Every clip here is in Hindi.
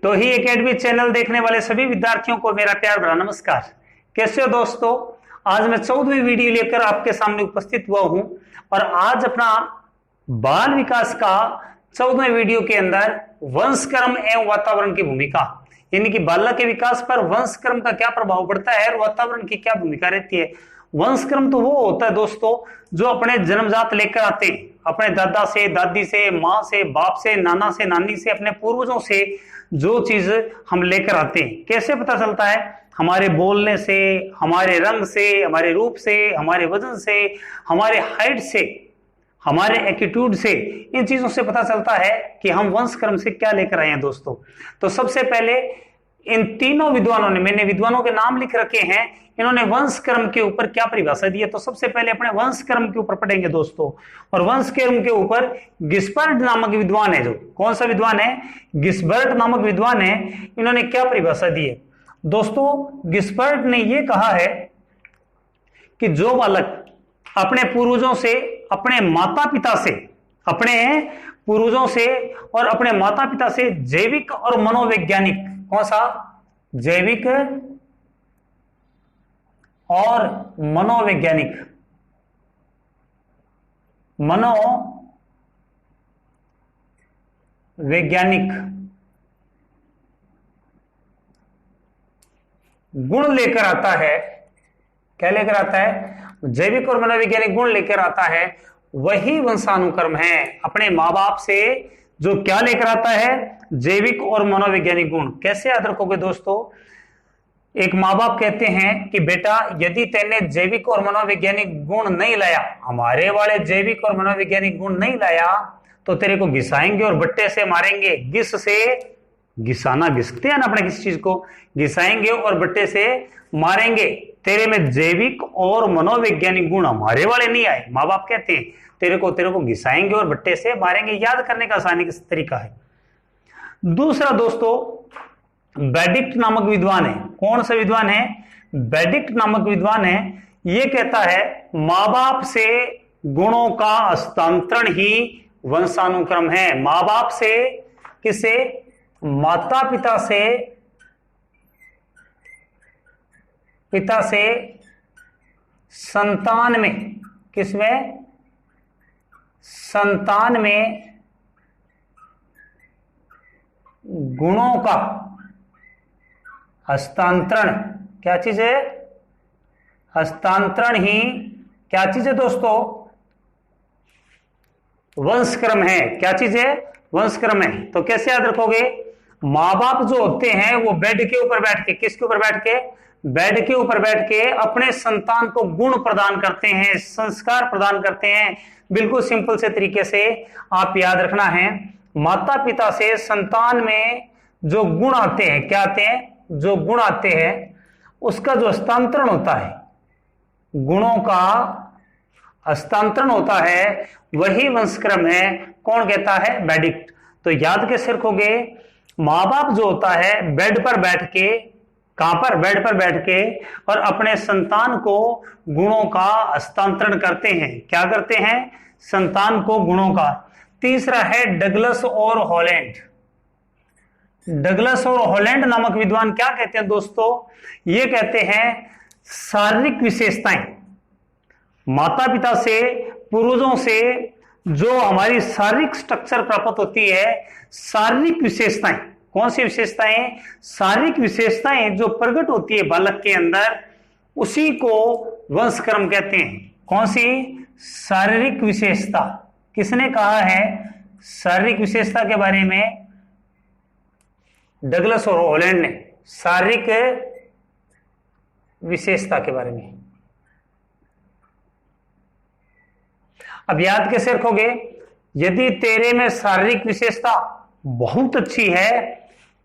तो ही एकेडमी चैनल देखने वाले सभी विद्यार्थियों को मेरा प्यार भरा नमस्कार। कैसे हो दोस्तों? आज मैं 14वीं वीडियो लेकर आपके सामने उपस्थित हुआ हूं और आज अपना बाल विकास का 14वें वीडियो के अंदर वंशक्रम एवं वातावरण की भूमिका, यानी कि बालक के विकास पर वंशक्रम का क्या प्रभाव पड़ता है और वातावरण की क्या भूमिका रहती है। वंशक्रम तो वो होता है दोस्तों जो अपने जन्मजात लेकर आते हैं, अपने दादा से, दादी से, माँ से, बाप से, नाना से, नानी से, अपने पूर्वजों से जो चीज हम लेकर आते हैं। कैसे पता चलता है? हमारे बोलने से, हमारे रंग से, हमारे रूप से, हमारे वजन से, हमारे हाइट से, हमारे एटीट्यूड से, इन चीजों से पता चलता है कि हम वंशक्रम से क्या लेकर आए हैं दोस्तों। तो सबसे पहले इन तीनों विद्वानों ने, मैंने विद्वानों के नाम लिख रखे हैं, इन्होंने वंशक्रम के ऊपर क्या परिभाषा दी है। तो सबसे पहले अपने वंशक्रम के ऊपर पढ़ेंगे दोस्तों। और वंशक्रम के ऊपर गिस्बर्ट नामक विद्वान है, जो कौन सा विद्वान है? गिस्बर्ट नामक विद्वान है। इन्होंने क्या परिभाषा दी है दोस्तों? गिस्बर्ट ने यह कहा है कि जो बालक अपने पूर्वजों से, अपने माता पिता से, अपने पूर्वजों से और अपने माता पिता से जैविक और मनोवैज्ञानिक, कौन सा? जैविक और मनोवैज्ञानिक, गुण लेकर आता है। क्या लेकर आता है? जैविक और मनोवैज्ञानिक गुण लेकर आता है, वही वंशानुक्रम है। अपने माँ बाप से जो क्या लेकर आता है? जैविक और मनोवैज्ञानिक गुण। कैसे याद रखोगे दोस्तों? एक माँ बाप कहते हैं कि बेटा यदि तेने जैविक और मनोवैज्ञानिक गुण नहीं लाया, हमारे वाले जैविक और मनोवैज्ञानिक गुण नहीं लाया, तो तेरे को घिसाएंगे और बट्टे से मारेंगे। घिस से घिसाना, घिसते हैं ना अपने किसी चीज को, घिसाएंगे और बट्टे से मारेंगे। तेरे में जैविक और मनोवैज्ञानिक गुण हमारे वाले नहीं आए, माँ बाप कहते हैं तेरे को घिसाएंगे और बट्टे से मारेंगे। याद करने का आसानी का तरीका है। दूसरा दोस्तों, बेडिक्ट नामक विद्वान है। कौन सा विद्वान है? बेडिक्ट नामक विद्वान है। यह कहता है माँ बाप से गुणों का हस्तांतरण ही वंशानुक्रम है। माँ बाप से, किसे? माता पिता से, पिता से संतान में, किसमें? संतान में गुणों का हस्तांतरण। क्या चीज है? हस्तांतरण ही क्या चीज है दोस्तों? वंशक्रम है। क्या चीज है? वंशक्रम है। तो कैसे याद रखोगे? माँ बाप जो होते हैं वो बेड के ऊपर बैठ के, किसके ऊपर बैठ के? बेड के ऊपर बैठ के अपने संतान को गुण प्रदान करते हैं, संस्कार प्रदान करते हैं। बिल्कुल सिंपल से तरीके से आप याद रखना है। माता पिता से संतान में जो गुण आते हैं, क्या आते हैं? जो गुण आते हैं उसका जो हस्तांतरण होता है, गुणों का हस्तांतरण होता है, वही वंशक्रम है। कौन कहता है? बेडिक्ट। तो याद कैसे रखोगे? माँ बाप जो होता है बेड पर बैठ के, कहां पर? बेड पर बैठ के, और अपने संतान को गुणों का हस्तांतरण करते हैं। क्या करते हैं? संतान को गुणों का। तीसरा है डगलस और हॉलैंड। डगलस और हॉलैंड नामक विद्वान क्या कहते हैं दोस्तों? ये कहते हैं शारीरिक विशेषताएं, माता पिता से, पूर्वजों से जो हमारी शारीरिक स्ट्रक्चर प्राप्त होती है, शारीरिक विशेषताएं। कौन सी विशेषताएं? शारीरिक विशेषताएं जो प्रकट होती है बालक के अंदर, उसी को वंशक्रम कहते हैं। कौन सी? शारीरिक विशेषता। किसने कहा है शारीरिक विशेषता के बारे में? डगलस और हॉलैंड ने शारीरिक विशेषता के बारे में। अब याद कैसे रखोगे? यदि तेरे में शारीरिक विशेषता बहुत अच्छी है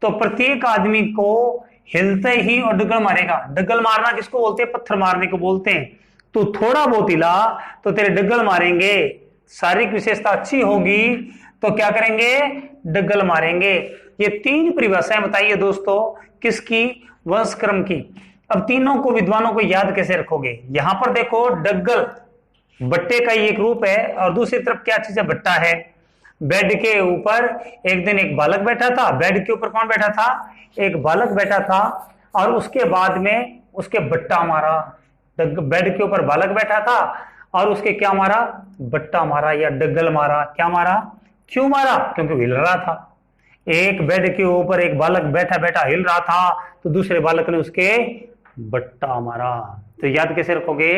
तो प्रत्येक आदमी को हिलते ही और डगल मारेगा। डगल मारना किसको बोलते हैं? पत्थर मारने को बोलते हैं। तो थोड़ा बहुत हिला तो तेरे डगल मारेंगे। शारीरिक विशेषता अच्छी होगी तो क्या करेंगे? डगल मारेंगे। ये तीन परिभाषाएं बताइए दोस्तों, किसकी? वंशक्रम की। अब तीनों को, विद्वानों को याद कैसे रखोगे? यहां पर देखो, डगल बट्टे का ही एक रूप है और दूसरी तरफ क्या चीज है? बट्टा है। बेड के ऊपर एक दिन एक बालक बैठा था। बेड के ऊपर कौन बैठा था? एक बालक बैठा था, और उसके बाद में उसके बट्टा मारा। बेड के ऊपर बालक बैठा था और उसके क्या मारा? बट्टा मारा या डग्गल मारा। क्या मारा? क्यों मारा? क्योंकि हिल रहा था। एक बेड के ऊपर एक बालक बैठा बैठा हिल रहा था, तो दूसरे बालक ने उसके बट्टा मारा। तो याद कैसे रखोगे?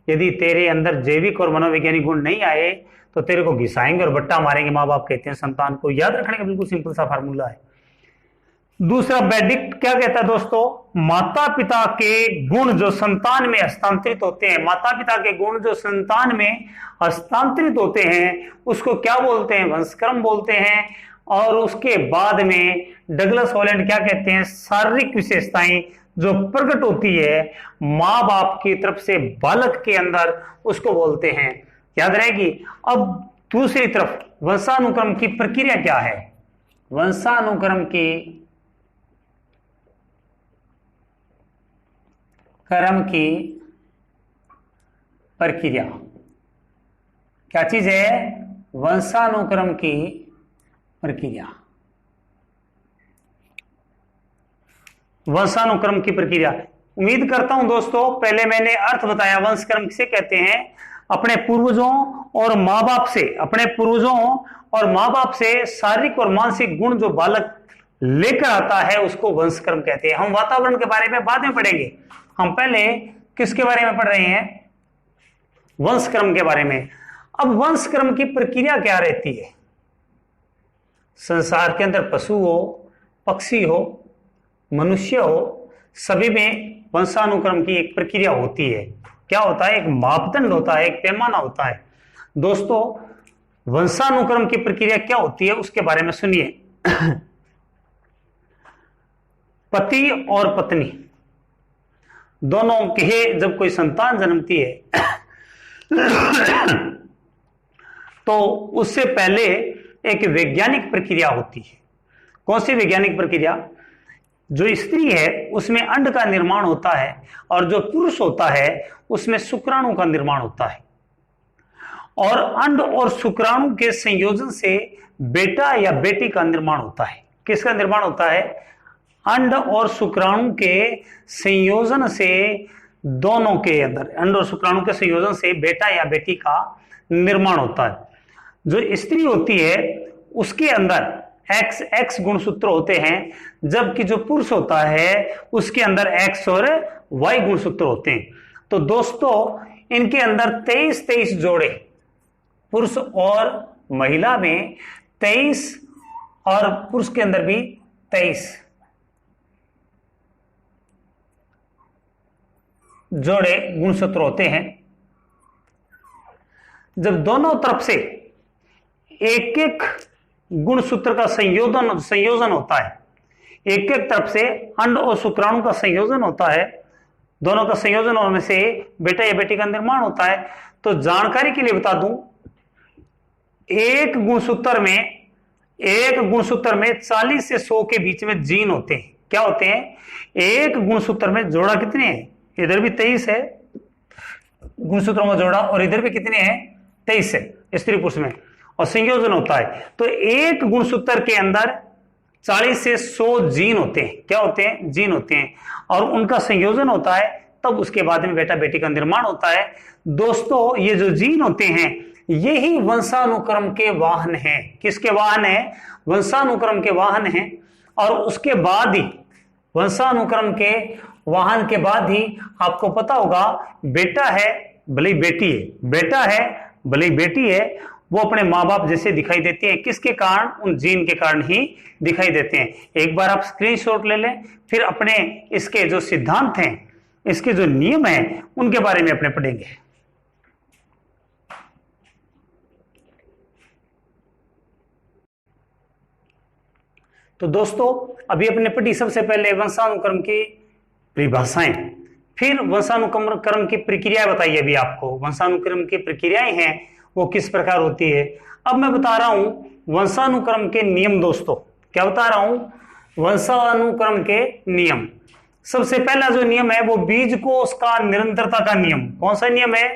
यदि तेरे अंदर जैविक और मनोवैज्ञानिक गुण नहीं आए तो तेरे को घिसाएंगे और बट्टा मारेंगे माँ बाप कहते हैं संतान को। याद रखने का बिल्कुल सिंपल सा फार्मूला है। दूसरा बेडिक्ट क्या कहता है दोस्तों? माता पिता के गुण जो संतान में हस्तांतरित होते हैं, माता पिता के गुण जो संतान में हस्तांतरित होते हैं, उसको क्या बोलते हैं? वंशक्रम बोलते हैं। और उसके बाद में डगलस हॉलैंड क्या कहते हैं? शारीरिक विशेषताएं जो प्रकट होती है मां बाप की तरफ से बालक के अंदर, उसको बोलते हैं। याद रहेगी। अब दूसरी तरफ वंशानुक्रम की प्रक्रिया क्या है? वंशानुक्रम की प्रक्रिया क्या चीज है? वंशानुक्रम की प्रक्रिया। वंशानुक्रम की प्रक्रिया। उम्मीद करता हूं दोस्तों पहले मैंने अर्थ बताया। वंशक्रम किसे कहते हैं? अपने पूर्वजों और मां बाप से, अपने पूर्वजों और मां बाप से शारीरिक और मानसिक गुण जो बालक लेकर आता है उसको वंशक्रम कहते हैं। हम वातावरण के बारे में बाद में पढ़ेंगे। हम पहले किसके बारे में पढ़ रहे हैं? वंशक्रम के बारे में। अब वंशक्रम की प्रक्रिया क्या रहती है? संसार के अंदर पशु हो, पक्षी हो, मनुष्य हो, सभी में वंशानुक्रम की एक प्रक्रिया होती है। क्या होता है? एक मापदंड होता है, एक पैमाना होता है। दोस्तों वंशानुक्रम की प्रक्रिया क्या होती है उसके बारे में सुनिए। पति और पत्नी दोनों के जब कोई संतान जन्मती है तो उससे पहले एक वैज्ञानिक प्रक्रिया होती है। कौन सी वैज्ञानिक प्रक्रिया? जो स्त्री है उसमें अंड का निर्माण होता है, और जो पुरुष होता है उसमें शुक्राणु का निर्माण होता है। और अंड और शुक्राणु के संयोजन से बेटा या बेटी का निर्माण होता है। किसका निर्माण होता है? अंड और शुक्राणु के संयोजन से, दोनों के अंदर अंड और शुक्राणु के संयोजन से बेटा या बेटी का निर्माण होता है। जो स्त्री होती है उसके अंदर एक्स गुणसूत्र होते हैं, जबकि जो पुरुष होता है उसके अंदर एक्स और वाई गुणसूत्र होते हैं। तो दोस्तों इनके अंदर 23 जोड़े, पुरुष और महिला में 23 और पुरुष के अंदर भी 23 जोड़े गुणसूत्र होते हैं। जब दोनों तरफ से एक एक गुणसूत्र का संयोजन होता है, एक एक तरफ से अंड और शुक्राणु का संयोजन होता है, दोनों का संयोजन होने से बेटा या बेटी का निर्माण होता है। तो जानकारी के लिए बता दूं, एक गुणसूत्र में 40 से 100 के बीच में जीन होते हैं। क्या होते हैं? एक गुणसूत्र में जोड़ा कितने हैं? इधर भी 23 है गुणसूत्रों का जोड़ा, और इधर भी कितने हैं? 23 है स्त्री पुरुष में, और संयोजन होता है। तो एक गुणसूत्र के अंदर 40 से 100 जीन होते हैं। क्या होते हैं? जीन होते हैं, और उनका संयोजन होता है, तब उसके बाद में बेटा बेटी का निर्माण होता है। दोस्तों ये जो जीन होते हैं यही वंशानुक्रम के वाहन हैं। किसके वाहन हैं? वंशानुक्रम के वाहन हैं। और उसके बाद ही वंशानुक्रम के वाहन के बाद ही आपको पता होगा बेटा है भले बेटी है, बेटा है भले बेटी है, वो अपने माँ बाप जैसे दिखाई देते हैं। किसके कारण? उन जीन के कारण ही दिखाई देते हैं। एक बार आप स्क्रीनशॉट ले लें, फिर अपने इसके जो सिद्धांत हैं, इसके जो नियम हैं, उनके बारे में अपने पढ़ेंगे। तो दोस्तों अभी अपने पढ़ी सबसे पहले वंशानुक्रम की परिभाषाएं, फिर वंशानुक्रम की प्रक्रिया बताइए। अभी आपको वंशानुक्रम की प्रक्रियाएं हैं वो किस प्रकार होती है। अब मैं बता रहा हूं वंशानुक्रम के नियम। दोस्तों क्या बता रहा हूं? वंशानुक्रम के नियम। सबसे पहला जो नियम है वो बीजकोष का निरंतरता का नियम। कौन सा नियम है?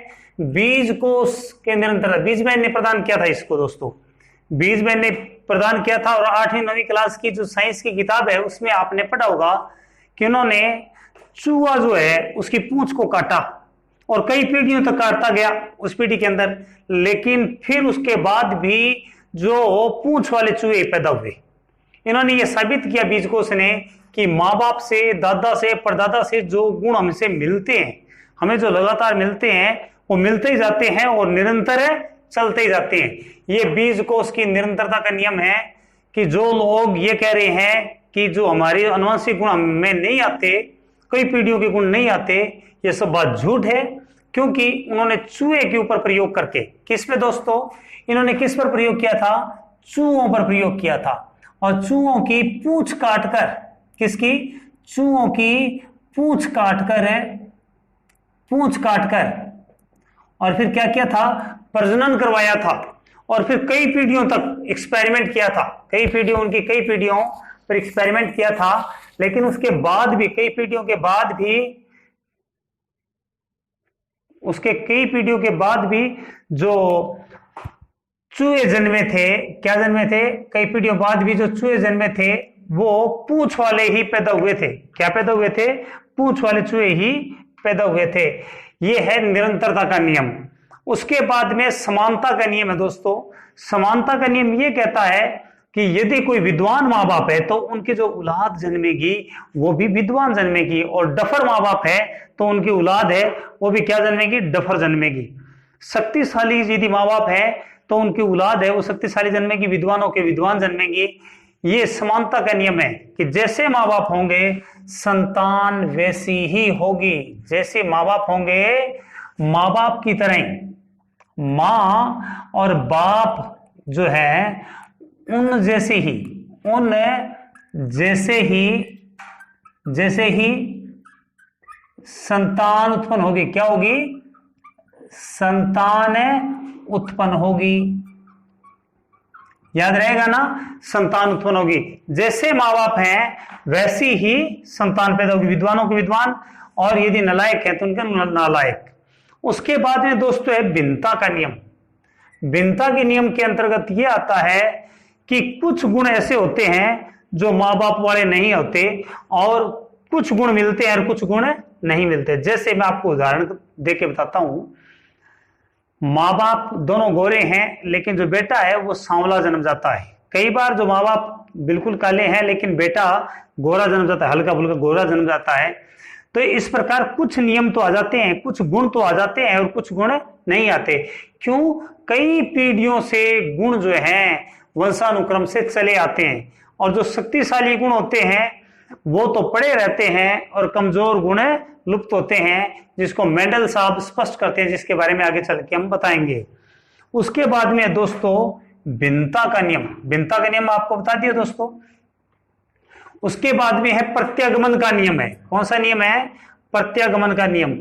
बीजकोष के निरंतरता। बीज मैंने प्रदान किया था इसको दोस्तों, बीज मैंने प्रदान किया था। और 8वीं 9वीं क्लास की जो साइंस की किताब है उसमें आपने पढ़ा होगा कि उन्होंने चूहा जो है उसकी पूंछ को काटा और कई पीढ़ियों तक काटता गया उस पीढ़ी के अंदर, लेकिन फिर उसके बाद भी जो पूंछ वाले चूहे पैदा हुए। इन्होंने ये साबित किया बीजकोष ने कि माँ बाप से, दादा से, परदादा से जो गुण हमसे मिलते हैं, हमें जो लगातार मिलते हैं वो मिलते ही जाते हैं और निरंतर चलते ही जाते हैं। ये बीजकोष की निरंतरता का नियम है कि जो लोग ये कह रहे हैं कि जो हमारे अनुवांशिक गुण हमें नहीं आते, कई पीढ़ियों के गुण नहीं आते, ये सब बात झूठ है। क्योंकि उन्होंने चूहे के ऊपर प्रयोग करके, किस पे दोस्तों, इन्होंने किस पर प्रयोग किया था? चूहों पर प्रयोग किया था। और चूहों की पूंछ काटकर, किसकी? चूहों की पूंछ काटकर और फिर क्या किया था? प्रजनन करवाया था। और फिर कई पीढ़ियों तक एक्सपेरिमेंट किया था, कई पीढ़ियों पर एक्सपेरिमेंट किया था। लेकिन उसके बाद भी, कई पीढ़ियों के बाद भी जो चूहे जन्मे थे, क्या जन्मे थे? कई पीढ़ियों बाद भी जो चूहे जन्मे थे वो पूंछ वाले ही पैदा हुए थे। क्या पैदा हुए थे? पूंछ वाले चूहे ही पैदा हुए थे। ये है निरंतरता का नियम। उसके बाद में समानता का नियम है दोस्तों। समानता का नियम ये कहता है कि यदि कोई विद्वान माँ बाप है तो उनकी जो औलाद जन्मेगी वो भी विद्वान जन्मेगी, और डफर माँ बाप है तो उनकी औलाद है वो भी क्या जन्मेगी? डफर जन्मेगी। शक्तिशाली यदि माँ बाप है तो उनकी औलाद है वो शक्तिशाली जन्मेगी, विद्वानों के विद्वान जन्मेगी। ये समानता का नियम है कि जैसे माँ बाप होंगे संतान वैसी ही होगी। जैसे माँ बाप होंगे माँ बाप की तरह, माँ और बाप जो है उन जैसे ही संतान उत्पन्न होगी। क्या होगी? संतान उत्पन्न होगी। याद रहेगा ना? संतान उत्पन्न होगी। जैसे माँ बाप हैं वैसी ही संतान पैदा होगी, विद्वानों के विद्वान, और यदि नालायक है तो उनके नालायक। उसके बाद में दोस्तों है भिन्नता का नियम। भिन्नता के नियम के अंतर्गत यह आता है कि कुछ गुण ऐसे होते हैं जो माँ बाप वाले नहीं होते, और कुछ गुण मिलते हैं और कुछ गुण नहीं मिलते। जैसे मैं आपको उदाहरण देके बताता हूं। माँ बाप दोनों गोरे हैं लेकिन जो बेटा है वो सांवला जन्म जाता है। कई बार जो माँ बाप बिल्कुल काले हैं लेकिन बेटा गोरा जन्म जाता है, हल्का फुल्का गोरा जन्म जाता है। तो इस प्रकार कुछ नियम तो आ जाते हैं, कुछ गुण तो आ जाते हैं और कुछ गुण नहीं आते। क्यों? कई पीढ़ियों से गुण जो हैं वंशानुक्रम से चले आते हैं, और जो शक्तिशाली गुण होते हैं वो तो पड़े रहते हैं और कमजोर गुण लुप्त होते हैं, जिसको मेंडल साहब स्पष्ट करते हैं, जिसके बारे में आगे चल के हम बताएंगे। उसके बाद में दोस्तों भिन्नता का नियम। भिन्नता का नियम आपको बता दिया दोस्तों। उसके बाद में है प्रत्यागमन का नियम है। कौन सा नियम है? प्रत्यागमन का नियम।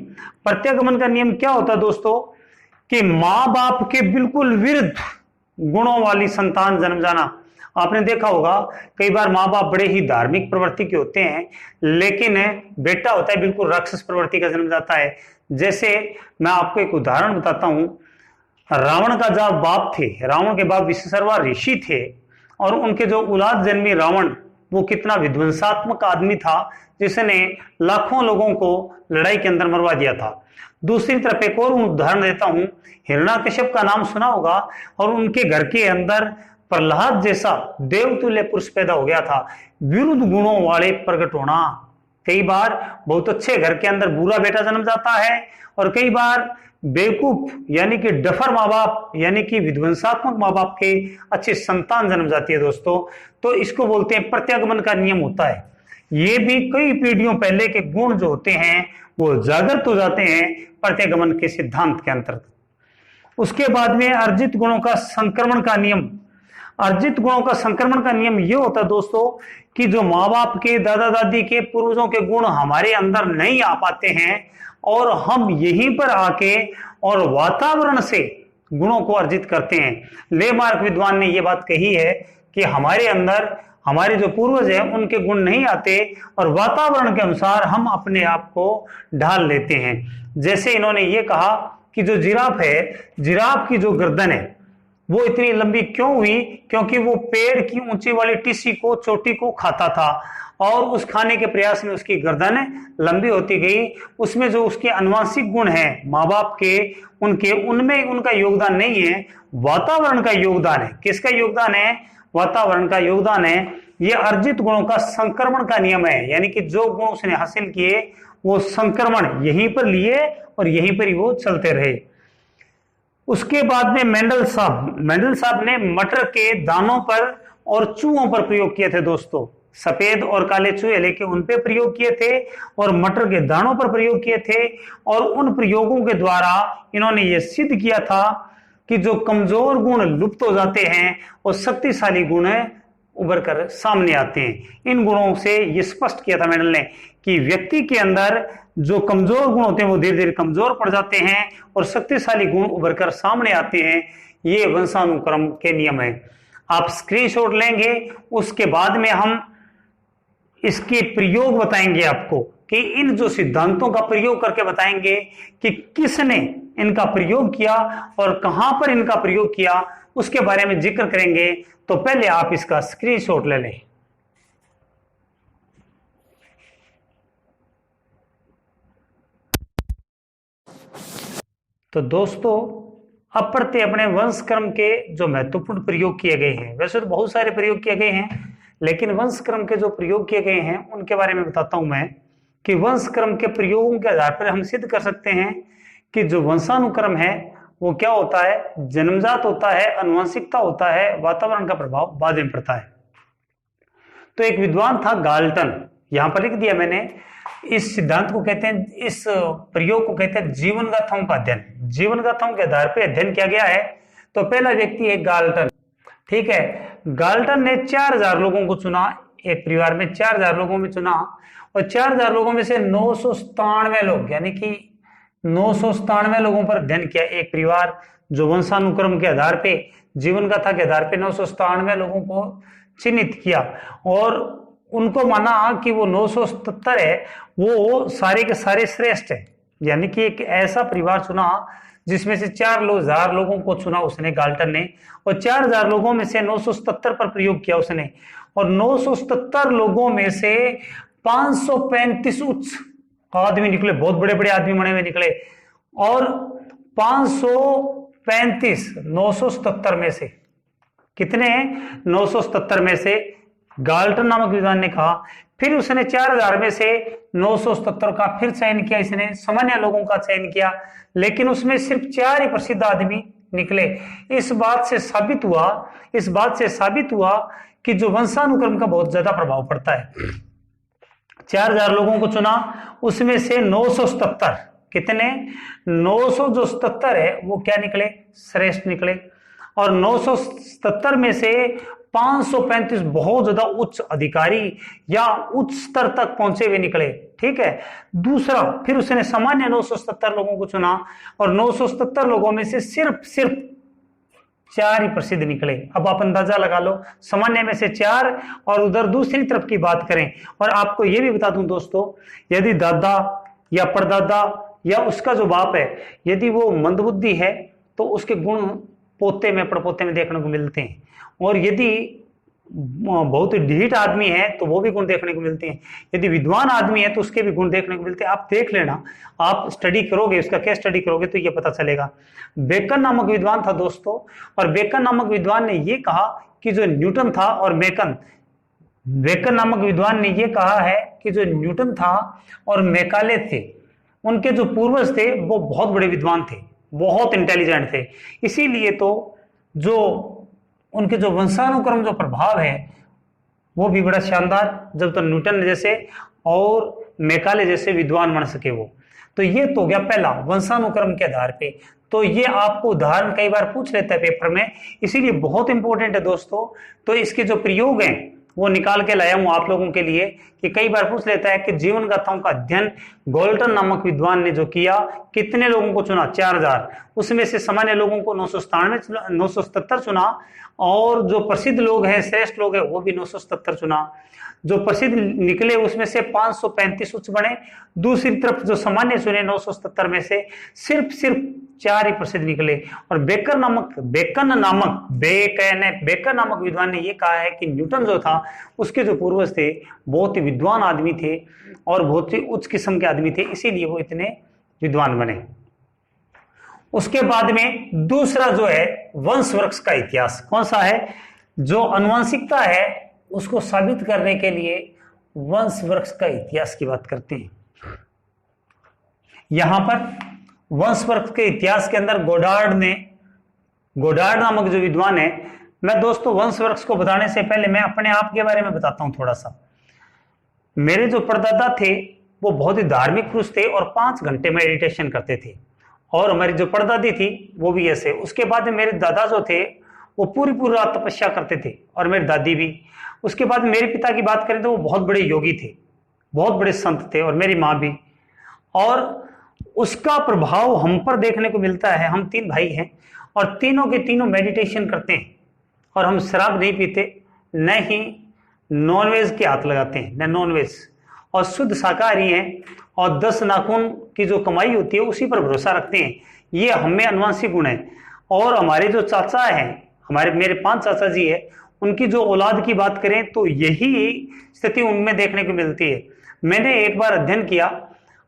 प्रत्यागमन का नियम क्या होता है दोस्तों? कि माँ बाप के बिल्कुल विरुद्ध गुणों वाली संतान जन्म जाना। आपने देखा होगा कई बार माँ बाप बड़े ही धार्मिक प्रवृत्ति के होते हैं, लेकिन बेटा होता है बिल्कुल राक्षस प्रवृत्ति का जन्म जाता है। जैसे मैं आपको एक उदाहरण बताता हूं। रावण का जब बाप थे, रावण के बाप विश्वकर्मा ऋषि थे, और उनके जो औलाद जन्मी रावण, वो कितना विध्वंसात्मक आदमी था जिसने लाखों लोगों को लड़ाई के अंदर मरवा दिया था। दूसरी तरफ एक और उदाहरण देता हूं। हिरण्याकश्यप का नाम सुना होगा, और उनके घर के अंदर प्रहलाद जैसा देवतुल्य पुरुष पैदा हो गया था। विरुद्ध गुणों वाले प्रकट होना। कई बार बहुत अच्छे घर के अंदर बुरा बेटा जन्म जाता है, और कई बार बेवकूफ यानी कि डफर माँ बाप यानी कि विध्वंसात्मक माँ बाप के अच्छी संतान जन्म जाती है दोस्तों। तो इसको बोलते हैं प्रत्यागमन का नियम होता है। ये भी कई पीढ़ियों पहले के गुण जो होते हैं वो जागृत हो जाते हैं प्रत्यागमन के सिद्धांत के अंतर्गत। उसके बाद में अर्जित गुणों का संक्रमण का नियम। अर्जित गुणों का संक्रमण का नियम यह होता है दोस्तों कि जो माँ बाप के, दादा दादी के, पूर्वजों के गुण हमारे अंदर नहीं आ पाते हैं, और हम यहीं पर आके और वातावरण से गुणों को अर्जित करते हैं। लेमार्क विद्वान ने यह बात कही है कि हमारे अंदर हमारे जो पूर्वज हैं उनके गुण नहीं आते, और वातावरण के अनुसार हम अपने आप को ढाल लेते हैं। जैसे इन्होंने ये कहा कि जो जिराफ है, जिराफ की जो गर्दन है वो इतनी लंबी क्यों हुई? क्योंकि वो पेड़ की ऊंची वाली टिसी को, चोटी को खाता था और उस खाने के प्रयास में उसकी गर्दन लंबी होती गई। उसमें जो उसके अनुवांशिक गुण हैं माँ बाप के, उनमें उनका योगदान नहीं है, वातावरण का योगदान है। किसका योगदान है? वातावरण का योगदान है। ये अर्जित गुणों का संक्रमण का नियम है, यानी कि जो गुण उसने हासिल किए वो संक्रमण यहीं पर लिए और यहीं पर ही वो चलते रहे। उसके बाद में मेंडल साहब ने मटर के दानों पर और चूहों पर प्रयोग किए थे दोस्तों। सफेद और काले चूहे लेके उन पे प्रयोग किए थे और मटर के दानों पर प्रयोग किए थे। और उन प्रयोगों के द्वारा इन्होंने ये सिद्ध किया था कि जो कमजोर गुण लुप्त हो जाते हैं और शक्तिशाली गुण उभर कर सामने आते हैं। इन गुणों से ये स्पष्ट किया था मेंडल ने कि व्यक्ति के अंदर जो कमजोर गुण होते हैं वो धीरे धीरे कमजोर पड़ जाते हैं और शक्तिशाली गुण उभर कर सामने आते हैं। ये वंशानुक्रम के नियम है। आप स्क्रीनशॉट लेंगे, उसके बाद में हम इसके प्रयोग बताएंगे आपको कि इन जो सिद्धांतों का प्रयोग करके बताएंगे कि किसने इनका प्रयोग किया और कहां पर इनका प्रयोग किया, उसके बारे में जिक्र करेंगे। तो पहले आप इसका स्क्रीनशॉट ले लें। तो दोस्तों, अप्रत्य अपने वंशक्रम के जो महत्वपूर्ण प्रयोग किए गए हैं, वैसे तो बहुत सारे प्रयोग किए गए हैं, लेकिन वंशक्रम के जो प्रयोग किए गए हैं उनके बारे में बताता हूं मैं कि वंशक्रम के प्रयोगों के आधार पर हम सिद्ध कर सकते हैं कि जो वंशानुक्रम है वो क्या होता है, जन्मजात होता है, अनुवांशिकता होता है, वातावरण का प्रभाव बाद में पड़ता है। तो एक विद्वान था गाल्टन, यहां पर लिख दिया मैंने। इस सिद्धांत को कहते हैं, इस प्रयोग को कहते हैं जीवन गाथाओं का अध्ययन। जीवन गाथाओं के आधार पर अध्ययन किया गया है। तो पहला व्यक्ति है गाल्टन, ठीक है। गाल्टन ने 4000 लोगों को चुना, एक परिवार में 4000 लोगों में चुना और 4000 लोगों में से 997 लोग, यानी कि 997 लोगों पर अध्ययन किया एक परिवार, जो वंशानुक्रम के आधार पे, जीवन गाथा के आधार पे 997 लोगों को चिन्हित किया और उनको माना कि वो 977 है वो सारे के सारे श्रेष्ठ है। यानी कि एक ऐसा परिवार चुना जिसमें से 4000 लोगों को चुना उसने, गाल्टन ने, और 4000 लोगों में से 977 पर प्रयोग किया उसने। और 977 लोगों में से 535 उच्च आदमी निकले, बहुत बड़े बड़े आदमी बने हुए निकले। और 535 977 में से कितने हैं? 977 में से गाल्टन नामक विद्वान ने कहा। फिर उसने 4000 में से 977 का फिर चयन किया, इसने सामान्य लोगों का चयन किया, लेकिन उसमें सिर्फ 4 ही प्रसिद्ध आदमी निकले। इस बात से साबित हुआ कि जो वंशानुक्रम का बहुत ज्यादा प्रभाव पड़ता है। 4000 लोगों को चुना, उसमें से 977, कितने? 977 है वो क्या निकले? श्रेष्ठ निकले। और 977 में से 535 बहुत ज्यादा उच्च अधिकारी या उच्च स्तर तक पहुंचे हुए निकले, ठीक है। दूसरा, फिर उसने सामान्य 977 लोगों को चुना और 977 लोगों में से सिर्फ 4 ही प्रसिद्ध निकले। अब आप अंदाजा लगा लो, सामान्य में से 4 और उधर दूसरी तरफ की बात करें। और आपको यह भी बता दूं दोस्तों, यदि दादा या परदादा या उसका जो बाप है, यदि वो मंदबुद्धि है तो उसके गुण पोते में, पड़पोते में देखने को मिलते हैं। और यदि बहुत ढीठ आदमी है तो वो भी गुण देखने को मिलते हैं। यदि विद्वान आदमी है तो उसके भी गुण देखने को मिलते हैं। आप देख लेना, आप स्टडी करोगे, उसका क्या स्टडी करोगे तो ये पता चलेगा। बेकन नामक विद्वान था दोस्तों, और बेकन नामक विद्वान ने ये कहा कि जो न्यूटन था और बेकन नामक विद्वान ने ये कहा है कि जो न्यूटन था और मैकाले थे, उनके जो पूर्वज थे वो बहुत बड़े विद्वान थे, बहुत इंटेलिजेंट थे। इसीलिए तो जो उनके जो वंशानुक्रम जो प्रभाव है वो भी बड़ा शानदार, जब तो न्यूटन जैसे और मैकाले जैसे विद्वान बन सके वो। तो ये तो गया पहला, वंशानुक्रम के आधार पे। तो ये आपको उदाहरण कई बार पूछ लेता है पेपर में, इसीलिए बहुत इंपॉर्टेंट है दोस्तों। तो इसके जो प्रयोग हैं वो निकाल के लाया हूं आप लोगों के लिए कि कई बार पूछ लेता है कि जीवन गाथाओं का अध्ययन गोल्टन नामक विद्वान ने जो किया, कितने लोगों को चुना? 4000। उसमें से सामान्य लोगों को 977 चुना, और जो प्रसिद्ध लोग हैं, श्रेष्ठ लोग हैं, वो भी 977 चुना। जो प्रसिद्ध निकले उसमें से 535 उच्च बने। दूसरी तरफ जो सामान्य चुने 977 में से सिर्फ 4 ही प्रसिद्ध निकले। और बेकर नामक विद्वान ने यह कहा है कि न्यूटन जो था उसके जो पूर्वज थे बहुत ही विद्वान आदमी थे और बहुत ही उच्च किस्म के आदमी थे, इसीलिए वो इतने विद्वान बने। उसके बाद में दूसरा जो है वंश वृक्ष का इतिहास। कौन सा है? जो आनुवंशिकता है उसको साबित करने के लिए वंश वृक्ष का इतिहास की बात करते हैं। यहां पर वंश वृक्ष के इतिहास के अंदर गोडार्ड नामक जो विद्वान है, मैं दोस्तों वंश वृक्ष को बताने से पहले मैं अपने आप के बारे में बताता हूं थोड़ा सा। मेरे जो परदादा थे वो बहुत ही धार्मिक पुरुष थे और 5 घंटे मेडिटेशन करते थे, और हमारी जो परदादी थी वो भी ऐसे। उसके बाद में मेरे दादा जो थे वो पूरी रात तपस्या करते थे, और मेरी दादी भी। उसके बाद मेरे पिता की बात करें तो वो बहुत बड़े योगी थे, बहुत बड़े संत थे, और मेरी माँ भी। और उसका प्रभाव हम पर देखने को मिलता है। हम 3 भाई हैं और तीनों के तीनों मेडिटेशन करते हैं, और हम शराब नहीं पीते, न ही नॉनवेज के हाथ लगाते हैं, न नॉनवेज, और शुद्ध शाकाहारी हैं, और 10 नाखून की जो कमाई होती है उसी पर भरोसा रखते हैं। ये हमें अनुवांशिक गुण है। और हमारे जो चाचा हैं, मेरे 5 चाचा जी है, उनकी जो औलाद की बात करें तो यही स्थिति उनमें देखने को मिलती है। मैंने एक बार अध्ययन किया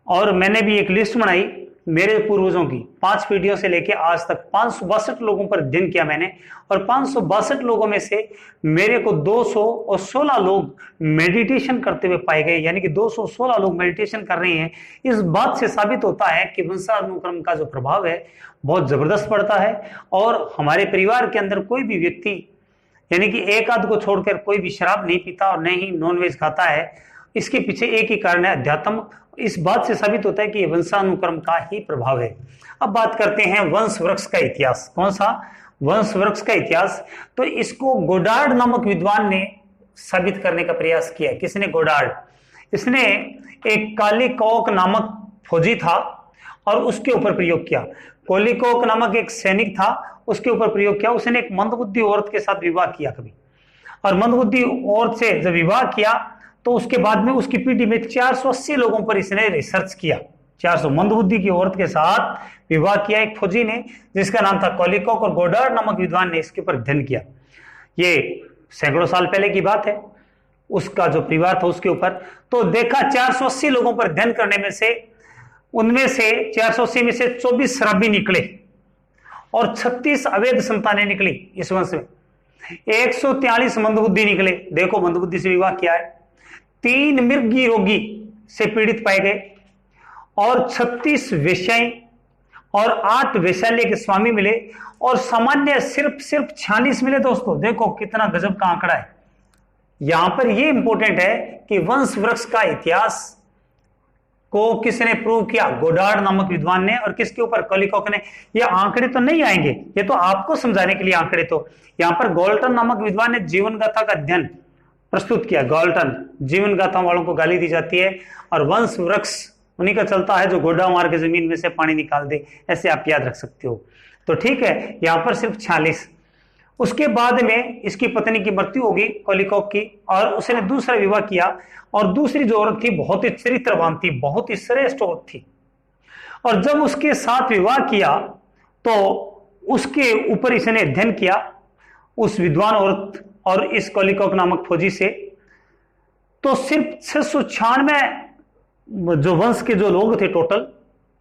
और मैंने भी एक लिस्ट बनाई मेरे पूर्वजों की, 5 पीढ़ियों से लेकर आज तक 562 लोगों पर अध्ययन किया मैंने, और 562 लोगों में से मेरे को 216 लोग मेडिटेशन करते हुए पाए गए, यानी कि 216 लोग मेडिटेशन कर रहे हैं। इस बात से साबित होता है कि वंशानुक्रम का जो प्रभाव है बहुत जबरदस्त पड़ता है। और हमारे परिवार के अंदर कोई भी व्यक्ति, यानी कि एक आध को छोड़कर कोई भी शराब नहीं पीता और न ही नॉनवेज खाता है। इसके पीछे एक ही कारण है, अध्यात्म। इस बात से साबित होता है कि यह वंशानुक्रम का ही प्रभाव है। अब बात करते हैं वंश वृक्ष का इतिहास। कौन सा? वंश वृक्ष का इतिहास। तो इसको गोडार्ड नामक विद्वान ने साबित करने का प्रयास किया। किसने? गोडार्ड। इसने एक कालीकॉक नामक फौजी था और उसके ऊपर प्रयोग किया। कोलिकॉक नामक एक सैनिक था, उसके ऊपर प्रयोग किया। उसने एक मंदबुद्धि औरत के साथ विवाह किया कभी, और मंदबुद्धि औरत से जब विवाह किया तो उसके बाद में उसकी पीढ़ी में 480 लोगों पर इसने रिसर्च किया। 400 मंदबुद्धि की औरत के साथ विवाह किया एक फौजी ने, जिसका नाम था कोलिकॉक, और गोडार्ड नामक विद्वान ने इसके ऊपर अध्ययन किया। ये सैकड़ों साल पहले की बात है, उसका जो परिवार था उसके ऊपर। तो देखा 480 लोगों पर अध्ययन करने में से, उनमें से 480 में से 24 शराबी निकले और 36 अवैध संतानें निकली इस वंश में। 143 मंदबुद्धि निकले। देखो मंदबुद्धि से विवाह किया है। 3 मृगी रोगी से पीड़ित पाए गए, और 36 वेश्याएं और 8 वेश्यालय के स्वामी मिले, और सामान्य सिर्फ 46 मिले। दोस्तों देखो कितना गजब का आंकड़ा है। यहां पर यह इंपॉर्टेंट है कि वंश वृक्ष का इतिहास को किसने प्रूव किया? गोडार्ड नामक विद्वान ने। और किसके ऊपर? कोलिकॉक ने। ये आंकड़े तो नहीं आएंगे, ये तो आपको समझाने के लिए आंकड़े। तो यहां पर गोल्टन नामक विद्वान ने जीवन गाथा का अध्ययन प्रस्तुत किया। गोल्टन, जीवन गाथा वालों को गाली दी जाती है, और वंश वृक्ष उन्हीं का चलता है जो गोड्डा मार के जमीन में से पानी निकाल दे, ऐसे आप याद रख सकते हो। तो ठीक है, यहां पर सिर्फ 46। उसके बाद में इसकी पत्नी की मृत्यु होगी कोलिकॉक की, और उसने दूसरा विवाह किया, और दूसरी जो औरत थी बहुत ही चरित्रवान थी, बहुत ही श्रेष्ठ औरत थी। और जब उसके साथ विवाह किया तो उसके ऊपर इसने अध्ययन किया, उस विद्वान औरत और इस कोलिकॉक नामक फौजी से। तो सिर्फ 696 जो वंश के जो लोग थे टोटल,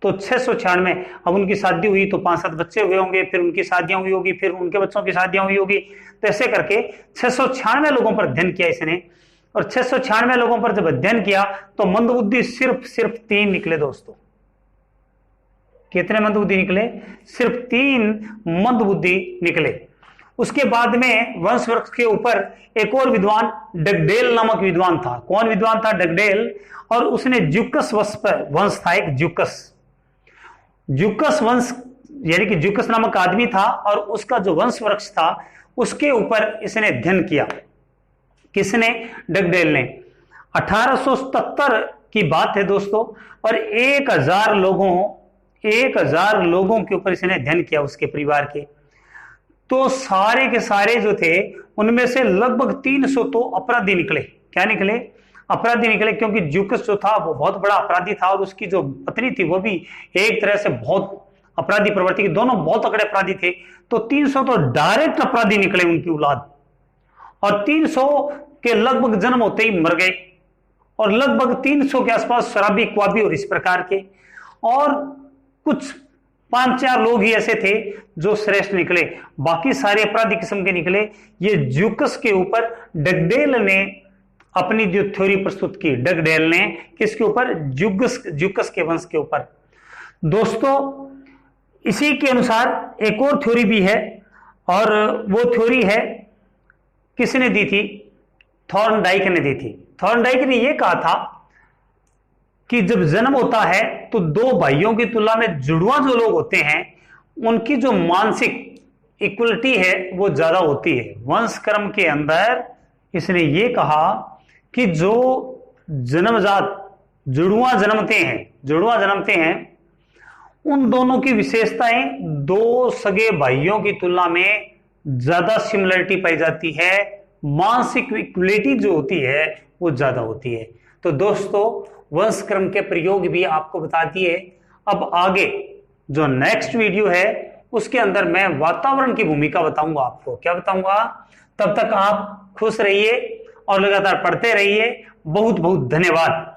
तो 696। अब उनकी शादी हुई तो 5-7 बच्चे हुए होंगे, फिर उनकी शादियां हुई होगी, फिर उनके बच्चों की शादियां हुई होगी। तो ऐसे करके 696 लोगों पर अध्ययन किया इसने। और 696 लोगों पर जब अध्ययन किया तो मंदबुद्धि सिर्फ 3 निकले। दोस्तों कितने मंदबुद्धि निकले? सिर्फ 3 मंदबुद्धि निकले। उसके बाद में वंश वृक्ष के ऊपर एक और विद्वान डगडेल नामक विद्वान था। कौन विद्वान था? डगडेल। और उसने ज्यूकस वंश था एक, ज्यूकस वंश, यानी कि ज्यूकस नामक आदमी था, और उसका जो वंश वृक्ष था उसके ऊपर इसने अध्ययन किया। किसने? डगडेल ने। 1877 की बात है दोस्तों, और 1000 लोगों के ऊपर इसने अध्ययन किया उसके परिवार के। तो सारे के सारे जो थे उनमें से लगभग 300 तो अपराधी निकले। क्या निकले? अपराधी निकले, क्योंकि ज्यूकस जो था वो बहुत बड़ा अपराधी था और उसकी जो पत्नी थी वो भी एक तरह से बहुत अपराधी प्रवृत्ति की, दोनों बहुत तगड़े अपराधी थे। तो 300 तो डायरेक्ट अपराधी निकले उनकी औलाद, और 300 के लगभग जन्म होते ही मर गए, और लगभग 300 के आसपास शराबी क्वाबी और इस प्रकार के, और कुछ 5-4 लोग ही ऐसे थे जो श्रेष्ठ निकले, बाकी सारे अपराधी किस्म के निकले। ये ज्यूकस के ऊपर डगडेल ने अपनी जो थ्योरी प्रस्तुत की, डगडेल ने किसके ऊपर? ज्यूकस के वंश के ऊपर। दोस्तों इसी के अनुसार एक और थ्योरी भी है, और वो थ्योरी है, किसने दी थी? थॉर्नडाइक ने दी थी। थॉर्नडाइक ने यह कहा था कि जब जन्म होता है तो 2 भाइयों की तुलना में जुड़वा जो लोग होते हैं उनकी जो मानसिक इक्वलिटी है वो ज्यादा होती है। वंश क्रम के अंदर इसने ये कहा कि जो जन्मजात जुड़वा जन्मते हैं उन दोनों की विशेषताएं 2 सगे भाइयों की तुलना में ज्यादा सिमिलरिटी पाई जाती है, मानसिक इक्वलिटी जो होती है वो ज्यादा होती है। तो दोस्तों वंश क्रम के प्रयोग भी आपको बता दिए। अब आगे जो नेक्स्ट वीडियो है उसके अंदर मैं वातावरण की भूमिका बताऊंगा आपको। क्या बताऊंगा? तब तक आप खुश रहिए और लगातार पढ़ते रहिए। बहुत बहुत धन्यवाद।